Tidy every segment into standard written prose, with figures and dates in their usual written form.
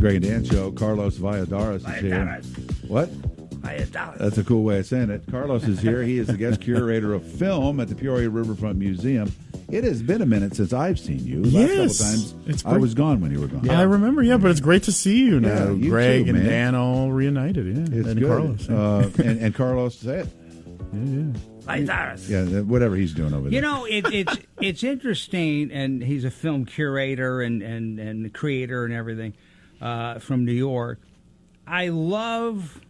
Greg and Dan Show. Carlos Valladares is here. What? Valledares. That's a cool way of saying it. Carlos is here. He is the guest curator of film at the Peoria Riverfront Museum. It has been a minute since I've seen you. Last couple times, I was gone when you were gone. Yeah. I remember, but it's great to see you now. You Greg too, and Dan all reunited. Yeah, it's and good. Carlos. And Carlos, say it. Valledares. Yeah, whatever he's doing over there. You know, it's interesting, and he's a film curator and creator and everything from New York. I love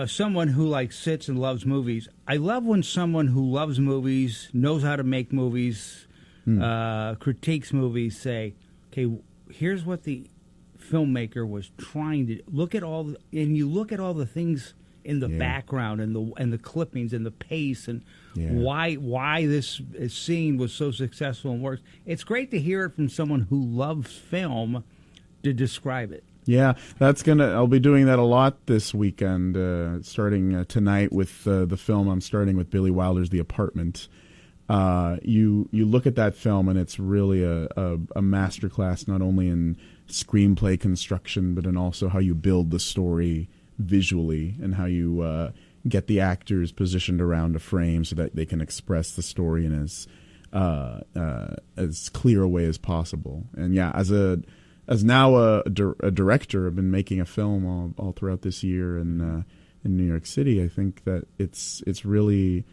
someone who sits and loves movies. I love when someone who loves movies, knows how to make movies, critiques movies, say, okay, here's what the filmmaker was trying to look at and you look at all the things in the background and the clippings and the pace and why this scene was so successful and works. It's great to hear it from someone who loves film to describe it. Yeah, I'll be doing that a lot this weekend, starting tonight with the film. I'm starting with Billy Wilder's The Apartment. You look at that film, and it's really a masterclass, not only in screenplay construction, but in also how you build the story visually and how you get the actors positioned around a frame so that they can express the story in as clear a way as possible. And yeah, as now a director, I've been making a film all throughout this year in New York City. I think that it's really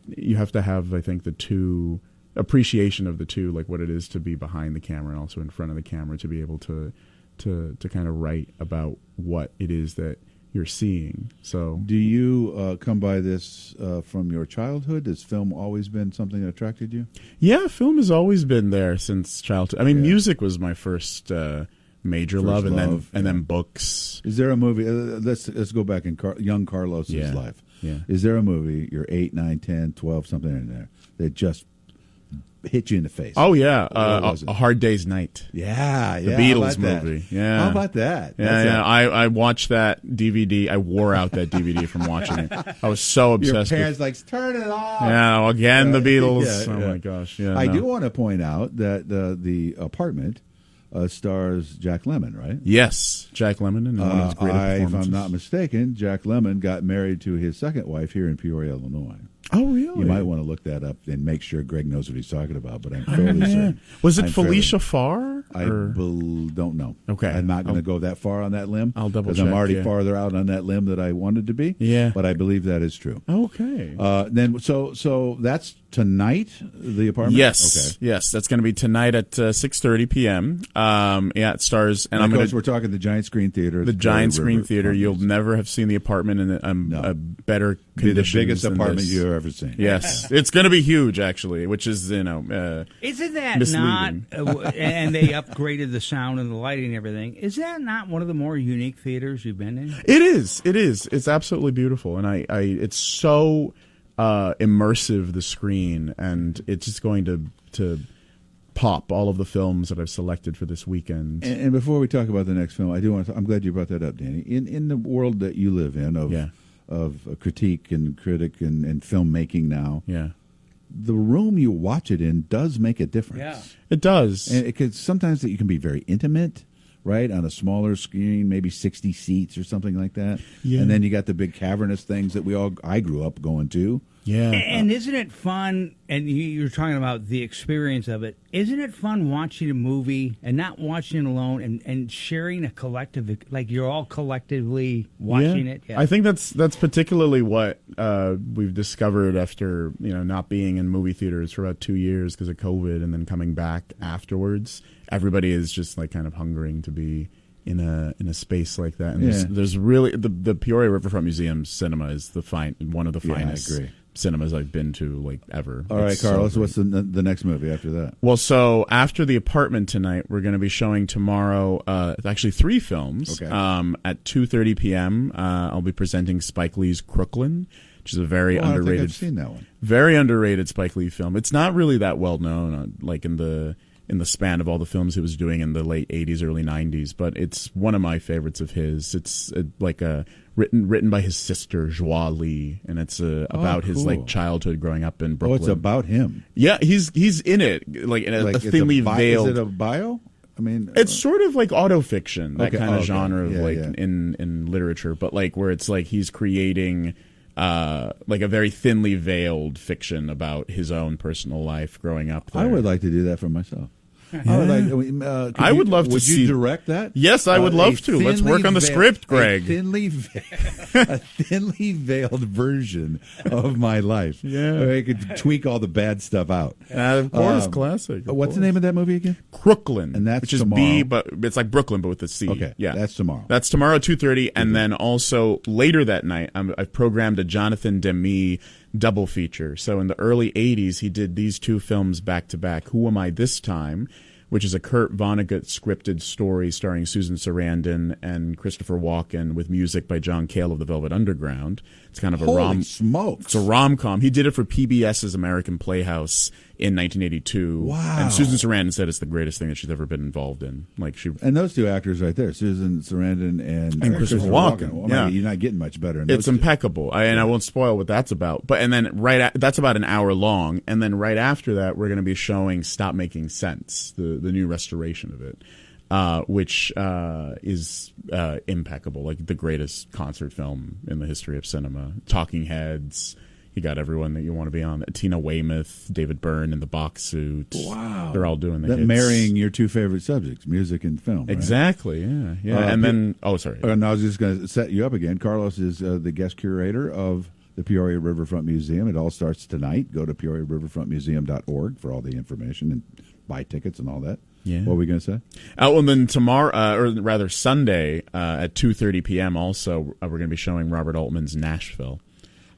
you have to have, I think, the two appreciation of the two, like what it is to be behind the camera and also in front of the camera, to be able to kind of write about what it is that you're seeing. So, do you come by this from your childhood? Has film always been something that attracted you? Yeah, film has always been there since childhood. I mean, music was my first major love, and then books. Is there a movie? Let's go back in young Carlos's life. Yeah. Is there a movie? You're 8, 9, 10, 12, something in there that just hit you in the face? Oh yeah, A Hard Day's Night. Yeah, the Beatles movie. Yeah, how about that? Yeah. I watched that DVD. I wore out that DVD from watching it. I was so obsessed. Your parents turn it off. Yeah, again the Beatles. My gosh. Yeah, I do want to point out that the Apartment stars Jack Lemmon, right? Yes, Jack Lemmon, and one of his great performances. If I'm not mistaken, Jack Lemmon got married to his second wife here in Peoria, Illinois. Oh, really? You might want to look that up and make sure Greg knows what he's talking about, but I'm fairly certain. Was it Felicia Farr? I don't know. Okay. I'm not going to go that far on that limb. I'll double check. Because I'm already farther out on that limb that I wanted to be. Yeah. But I believe that is true. Okay. So that's tonight, The Apartment? Yes. Okay. Yes, that's going to be tonight at 6:30 p.m. It stars... And of course, we're talking the Giant Screen Theater. The Giant Screen Theater. You'll never have seen The Apartment in a better condition. The biggest apartment you've ever seen. Yes. It's going to be huge, actually, which is, isn't that misleading. not... and they upgraded the sound and the lighting and everything. Is that not one of the more unique theaters you've been in? It is. It's absolutely beautiful. And it's so... immersive, the screen, and it's just going to pop all of the films that I've selected for this weekend. And before we talk about the next film, I'm glad you brought that up, Danny. In the world that you live in of critique and critic and filmmaking now, the room you watch it in does make a difference. Yeah, it does. And sometimes you can be very intimate, right, on a smaller screen, maybe 60 seats or something like that. Yeah. And then you got the big cavernous things that I grew up going to. Yeah. And isn't it fun, and you're talking about the experience of it, isn't it fun watching a movie and not watching it alone and sharing a collective, like you're all collectively watching it? Yeah. I think that's particularly what we've discovered after, not being in movie theaters for about 2 years because of COVID and then coming back afterwards. Everybody is just kind of hungering to be in a space like that. And there's really the Peoria Riverfront Museum cinema is one of the finest. I agree. Cinemas I've been to ever. All right, Carlos, what's the next movie after that? Well, so after The Apartment tonight, we're going to be showing tomorrow actually 3 films. Okay. At 2:30 p.m. I'll be presenting Spike Lee's Crooklyn, which is a very underrated. I think I've seen that one. Very underrated Spike Lee film. It's not really that well known, in the span of all the films he was doing in the late 80s, early 90s, but it's one of my favorites of his. It's written by his sister, Joie Lee, and it's about his childhood growing up in Brooklyn. Oh, it's about him. Yeah, he's in it, in a thinly veiled. Is it a bio? I mean, it's sort of like autofiction, that kind of genre of yeah. in literature, but like where it's like he's creating like a very thinly veiled fiction about his own personal life growing up there. I would like to do that for myself. Yeah. I would love to see. Would you direct that? Yes, I would love to. Let's work on the script, Greg. A thinly veiled version of my life. Yeah. I could tweak all the bad stuff out. Of course, classic. What's the name of that movie again? Crooklyn. And that's which is tomorrow. B, but it's like Brooklyn, but with a C. Okay, yeah, that's tomorrow. That's tomorrow, 2:30, and then also later that night, I've programmed a Jonathan Demme double feature. So in the early 80s, he did these two films back to back. Who Am I This Time?, which is a Kurt Vonnegut scripted story starring Susan Sarandon and Christopher Walken with music by John Cale of the Velvet Underground. It's kind of Holy smokes. It's a rom-com. He did it for PBS's American Playhouse in 1982. Wow. And Susan Sarandon said it's the greatest thing that she's ever been involved in. And those two actors right there, Susan Sarandon and Christopher Walken. Well, yeah. You're not getting much better. It's impeccable. I won't spoil what that's about. But and then that's about an hour long. And then right after that, we're going to be showing Stop Making Sense, the new restoration of it, which is impeccable, like the greatest concert film in the history of cinema. Talking Heads. You got everyone that you want to be on. Tina Weymouth, David Byrne in the box suit. Wow. They're all doing the that hits. marrying your two favorite subjects, music and film. Right? Exactly, yeah. And then, sorry. And I was just going to set you up again. Carlos is the guest curator of the Peoria Riverfront Museum. It all starts tonight. Go to PeoriaRiverfrontMuseum.org for all the information and buy tickets and all that. Yeah. What were we going to say? And then tomorrow, or rather Sunday at 2:30 p.m. also, we're going to be showing Robert Altman's Nashville.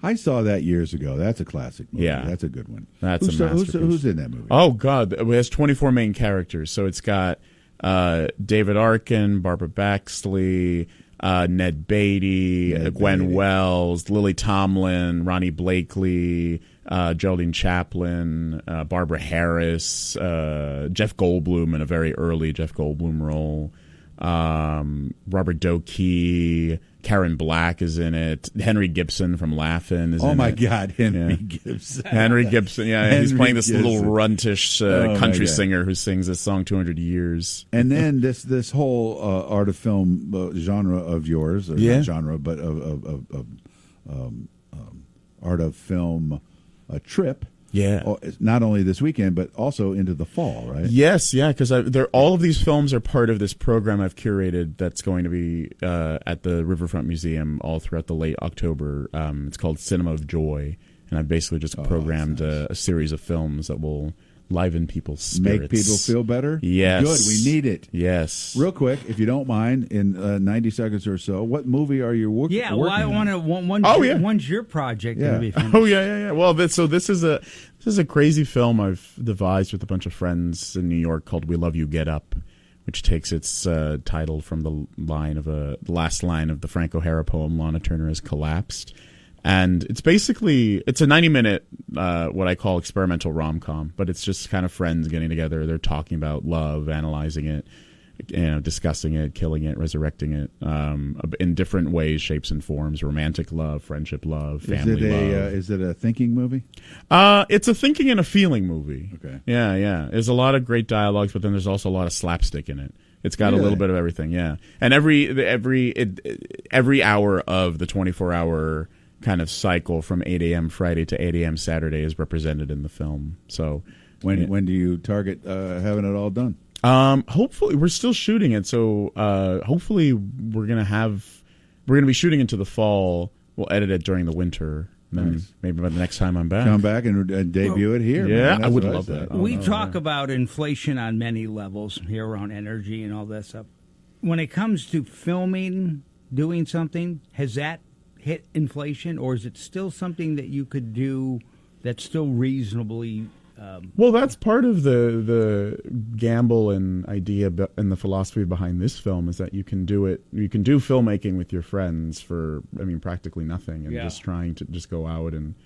I saw that years ago. That's a classic movie. Yeah. That's a good one. That's a masterpiece. Who's in that movie? Oh, God. It has 24 main characters. So it's got David Arkin, Barbara Baxley, Ned Beatty, Gwen Wells, Lily Tomlin, Ronnie Blakely, Geraldine Chaplin, Barbara Harris, Jeff Goldblum in a very early Jeff Goldblum role, Robert Doakey, Karen Black is in it. Henry Gibson from Laugh-In is in it. Oh, my God, Henry Gibson. Henry Gibson, he's playing this little runtish country singer who sings this song 200 years. And then this whole art of film genre of yours, or not genre, but of art of film trip. Yeah. Not only this weekend, but also into the fall, right? Yes, yeah, because all of these films are part of this program I've curated that's going to be at the Riverfront Museum all throughout the late October. It's called Cinema of Joy, and I've basically just programmed a series of films that will liven people's spirits. Make people feel better? Yes. Good, we need it. Yes. Real quick, if you don't mind, in 90 seconds or so, what movie are you working on? I want to. When's your project going to be finished? Oh, yeah. Well, this is a crazy film I've devised with a bunch of friends in New York called We Love You, Get Up, which takes its title from the last line of the Frank O'Hara poem, Lana Turner Has Collapsed. And it's a 90-minute, what I call experimental rom-com, but it's just kind of friends getting together. They're talking about love, analyzing it, discussing it, killing it, resurrecting it, in different ways, shapes, and forms. Romantic love, friendship love, family love. Is it a thinking movie? It's a thinking and a feeling movie. Okay. Yeah. There's a lot of great dialogues, but then there's also a lot of slapstick in it. It's got a little bit of everything, yeah. And every hour of the 24-hour kind of cycle from 8 a.m. Friday to 8 a.m. Saturday is represented in the film. So when do you target having it all done? Hopefully, we're still shooting it. So hopefully, we're gonna be shooting into the fall. We'll edit it during the winter. And then maybe by the next time I'm back, come back and debut it here. Yeah, man. I would love that. We talk about inflation on many levels here around energy and all that stuff. When it comes to filming, doing something, has that hit inflation, or is it still something that you could do that's still reasonably? Well, that's part of the gamble and idea and the philosophy behind this film is that you can do it. You can do filmmaking with your friends for, practically nothing, and just trying to just go out and,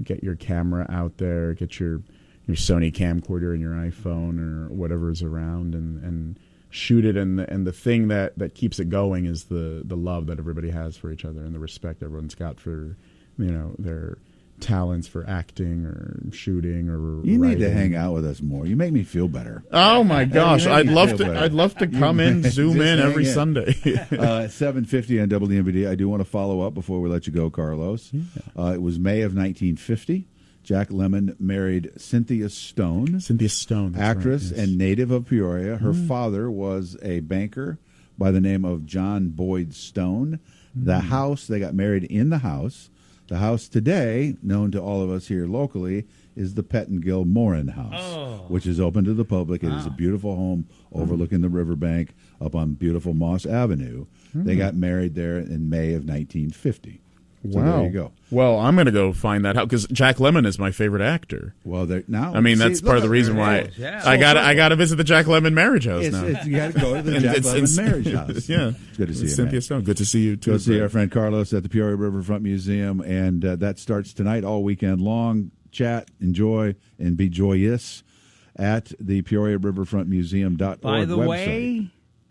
get your camera out there, get your Sony camcorder and your iPhone or whatever's around, and shoot it. And the thing that keeps it going is the love that everybody has for each other and the respect everyone's got for, their talents for acting or shooting or You writing. need to hang out with us more. You make me feel better. Oh my gosh, I'd love to. better. I'd love to come in, zoom in every in. Sunday. 7:50 on WMBD. I do want to follow up before we let you go, Carlos. It was May of 1950. Jack Lemmon married Cynthia Stone. Cynthia Stone, that's actress right, yes. and native of Peoria. Her father was a banker by the name of John Boyd Stone. The house, they got married in the house. The house today, known to all of us here locally, is the Pettingill Morin House, which is open to the public. It is a beautiful home overlooking the riverbank up on beautiful Moss Avenue. They got married there in May of 1950. So Wow. there you go. Well, I'm going to go find that out because Jack Lemmon is my favorite actor. Well, now I mean, that's part of the reason why I got to visit the Jack Lemmon marriage house now. You got to go to the Jack Lemmon marriage house. Yeah, it's good to see you, Cynthia man. Stone. Good to see you too. Go see our friend Carlos at the Peoria Riverfront Museum, and that starts tonight all weekend long. Chat, enjoy, and be joyous at the Peoria Riverfront Museum.org By the website. way,